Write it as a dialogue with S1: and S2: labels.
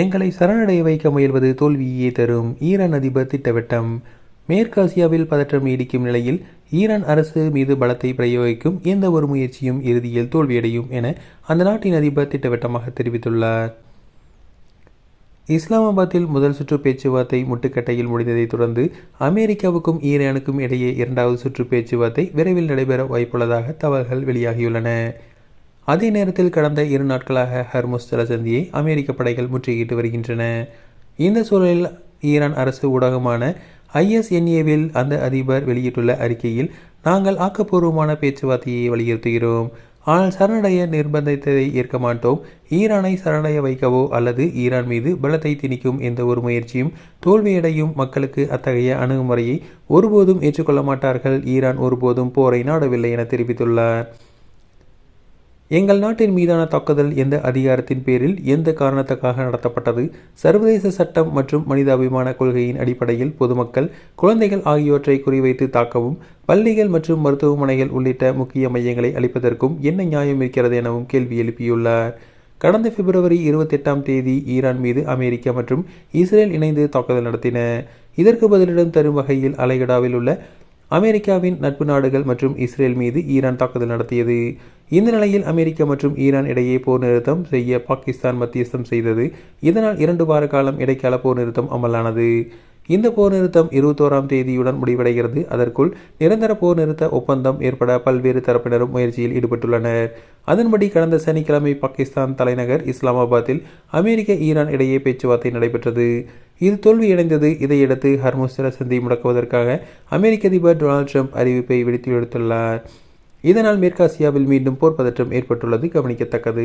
S1: எங்களை சரணடைய வைக்க முயல்வது தோல்வியே தரும். ஈரான் அதிபர் திட்டவட்டம். மேற்காசியாவில் பதற்றம் நீடிக்கும் நிலையில் ஈரான் அரசு மீது பலத்தை பிரயோகிக்கும் எந்த ஒரு முயற்சியும் இறுதியில் தோல்வியடையும் என அந்த நாட்டின் அதிபர் திட்டவட்டமாக தெரிவித்துள்ளார். இஸ்லாமாபாத்தில் முதல் சுற்று பேச்சுவார்த்தை முட்டுக்கட்டையில் முடிந்ததை தொடர்ந்து அமெரிக்காவுக்கும் ஈரானுக்கும் இடையே இரண்டாவது சுற்று பேச்சுவார்த்தை விரைவில் நடைபெற வாய்ப்புள்ளதாக தகவல்கள் வெளியாகியுள்ளன. அதே நேரத்தில் கடந்த 2 நாட்களாக ஹர்முஸ் ஜலசந்தியை அமெரிக்க படைகள் முற்றுகையிட்டு வருகின்றன. இந்த சூழலில் ஈரான் அரசு ஊடகமான ISNA-வில் அந்த அதிபர் வெளியிட்டுள்ள அறிக்கையில், நாங்கள் ஆக்கப்பூர்வமான பேச்சுவார்த்தையை வலியுறுத்துகிறோம், ஆனால் சரணடைய நிர்பந்தத்தை ஏற்க மாட்டோம். ஈரானை சரணடைய வைக்கவோ அல்லது ஈரான் மீது பலத்தை திணிக்கும் எந்த ஒரு முயற்சியும் தோல்வியடையும். மக்களுக்கு அத்தகைய அணுகுமுறையை ஒருபோதும் ஏற்றுக்கொள்ள மாட்டார்கள். ஈரான் ஒருபோதும் போரை நாடவில்லை என தெரிவித்துள்ளார். எங்கள் நாட்டின் மீதான தாக்குதல் எந்த அதிகாரத்தின் பேரில் எந்த காரணத்துக்காக நடத்தப்பட்டது, சர்வதேச சட்டம் மற்றும் மனிதாபிமான கொள்கையின் அடிப்படையில் பொதுமக்கள், குழந்தைகள் ஆகியோற்றை குறிவைத்து தாக்கவும், பள்ளிகள் மற்றும் மருத்துவமனைகள் உள்ளிட்ட முக்கிய மையங்களை அளிப்பதற்கும் என்ன நியாயம் இருக்கிறது எனவும் கேள்வி எழுப்பியுள்ளார். கடந்த பிப்ரவரி 28ஆம் தேதி ஈரான் மீது அமெரிக்கா மற்றும் இஸ்ரேல் இணைந்து தாக்குதல் நடத்தின. இதற்கு பதிலிடம் தரும் வகையில் அலைகடாவில் உள்ள அமெரிக்காவின் நட்பு நாடுகள் மற்றும் இஸ்ரேல் மீது ஈரான் தாக்குதல் நடத்தியது. இந்த நிலையில் அமெரிக்கா மற்றும் ஈரான் இடையே போர் நிறுத்தம் செய்ய பாகிஸ்தான் மத்தியஸ்தம் செய்தது. இதனால் 2 வார காலம் இடைக்கால போர் நிறுத்தம் அமலானது. இந்த போர் நிறுத்தம் 21ஆம் தேதியுடன் முடிவடைகிறது. அதற்குள் நிரந்தர போர் நிறுத்த ஒப்பந்தம் ஏற்பட பல்வேறு தரப்பினரும் முயற்சியில் ஈடுபட்டுள்ளனர். அதன்படி கடந்த சனிக்கிழமை பாகிஸ்தான் தலைநகர் இஸ்லாமாபாத்தில் அமெரிக்க ஈரான் இடையே பேச்சுவார்த்தை நடைபெற்றது. இது தோல்வியடைந்தது. இதையடுத்து ஹர்முஸ் ஜலசந்தியை முடக்குவதற்காக அமெரிக்க அதிபர் டொனால்ட் ட்ரம்ப் அறிவிப்பை விடுத்துள்ளார். இதனால் மேற்காசியாவில் மீண்டும் போர் பதற்றம் ஏற்பட்டுள்ளது கவனிக்கத்தக்கது.